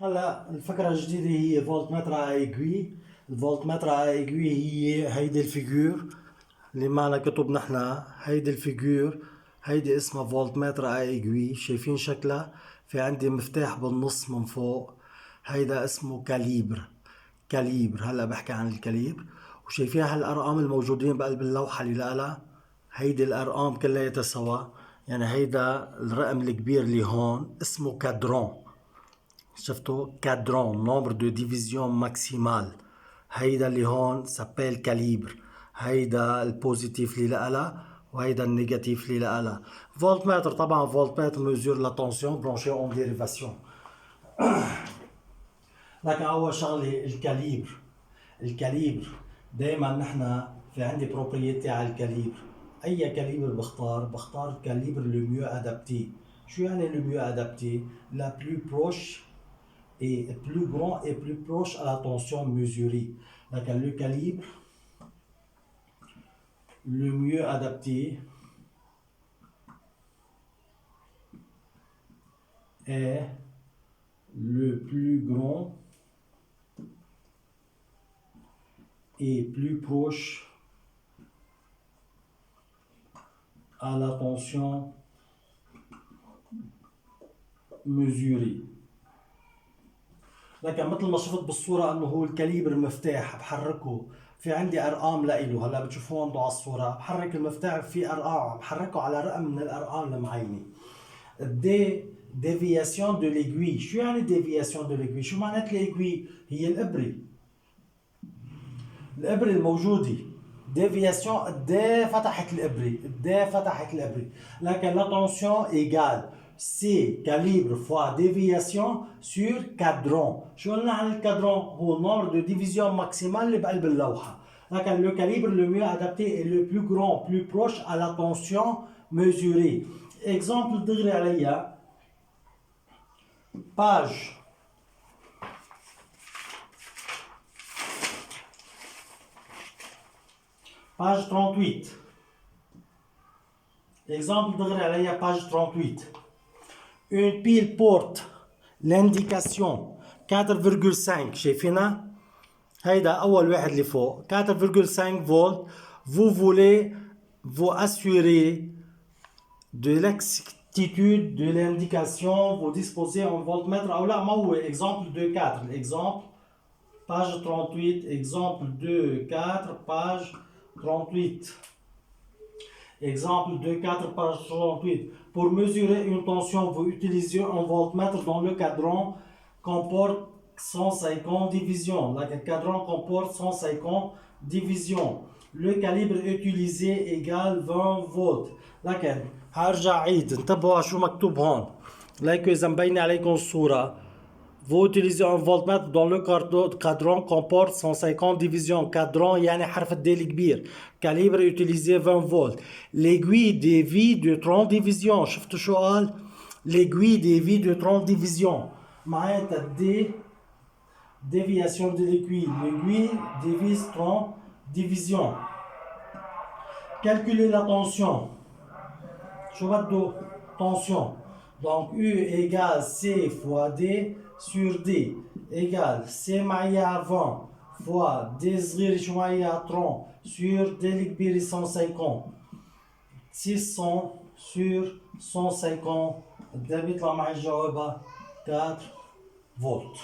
هلا الفكرة الجديدة هي فولتمتر على ايجوي. الفولتمتر على ايجوي هي هيدي الفيجور اللي معنا كتب نحنا. هيدي الفيجور هيدي اسمها فولتمتر على ايجوي. شايفين شكلها؟ في عندي مفتاح بالنص من فوق، هيدا اسمه كاليبر. كاليبر هلا بحكي عن الكاليبر. وشايفين هالارقام الموجودين بقلب اللوحة اللي لها، هيدي الارقام كلها سوا. يعني هيدا الرقم الكبير اللي هون اسمه كادرون. شفتوا؟ كادرون نومبر دو ديفيزيون ماكسيمال. هيدا اللي هون سابيل كاليبر. هيدا البوزيتيف اللي لها وهيدا النيجاتيف اللي لها. فولت متر طبعا فولت متر ميزور لا تونسيون برونشي اون ديريفاسيون. لكن اول شغله الكاليبر. الكاليبر دائما نحن في عندي بروبريتي على الكاليبر. اي كاليبر بختار الكاليبر لو ميو ادابتي. شو يعني لو ميو ادابتي؟ لا بلو بروش et plus grand et plus proche à la tension mesurée. Donc le calibre le mieux adapté est le plus grand et plus proche à la tension mesurée. لكن مثل ما شفت بالصورة انه هو الكاليبر مفتاح بحركه، في عندي ارقام لإله. هلا بتشوفوه عنده على الصورة، بحرك المفتاح في ارقام، بحركه على رقم من الارقام المعينة. ديفياسيون دو ليغوي. شو يعني ديفياسيون دو ليغوي؟ شو معنات ليغوي؟ هي الابرة. الابرة الموجودة. ديفياسيون قد فتحت الابرة، قد فتحت الابرة. لكن لا تونسيون ايجال C calibre fois déviation sur cadran. شو قلنا عن الكادرون؟ هو النمبر دو ديفيزيون ماكسيمال اللي بقلب اللوحة. لكن le calibre le mieux adapté est le plus grand, plus proche à la tension mesurée. exemple دغري عليها page 38. exemple دغري عليها page 38. Une pile porte l'indication 4,5. شايفينها؟ هيدا أول واحد اللي فوق 4,5 فولت. Vous voulez vous assurer de l'exactitude de l'indication. Vous disposez un voltmètre. أو لا، ما هو exemple 2.4. Exemple page 38. Exemple 2.4 page 38. Exemple 2.4 page 38. Pour mesurer une tension, vous utilisez un voltmètre dont le cadran comporte 150 divisions. Le cadran comporte 150 divisions. Le calibre utilisé égale 20 volts. لكن هرجع عيد، انتبهوا على شو مكتوب هون. لايكو إذا مبينة عليكم الصورة. Vous utilisez un voltmètre dont le cadran comporte 150 divisions. Cadran يعني حرف الدال الكبير. Calibre utilisé 20 volts. L'aiguille dévie de 30 divisions. شفتوا شو قال؟ L'aiguille dévie de 30 divisions. معناتها déviation de l'aiguille. L'aiguille divise 30 divisions. Calculer la tension. شو بده؟ tension. Donc U égale C fois D sur D égale C معي 20 fois D صغير شو معي 30 sur D الكبير 150. 600 sur 150 ده بيطلع معي جوابها 4 فولت.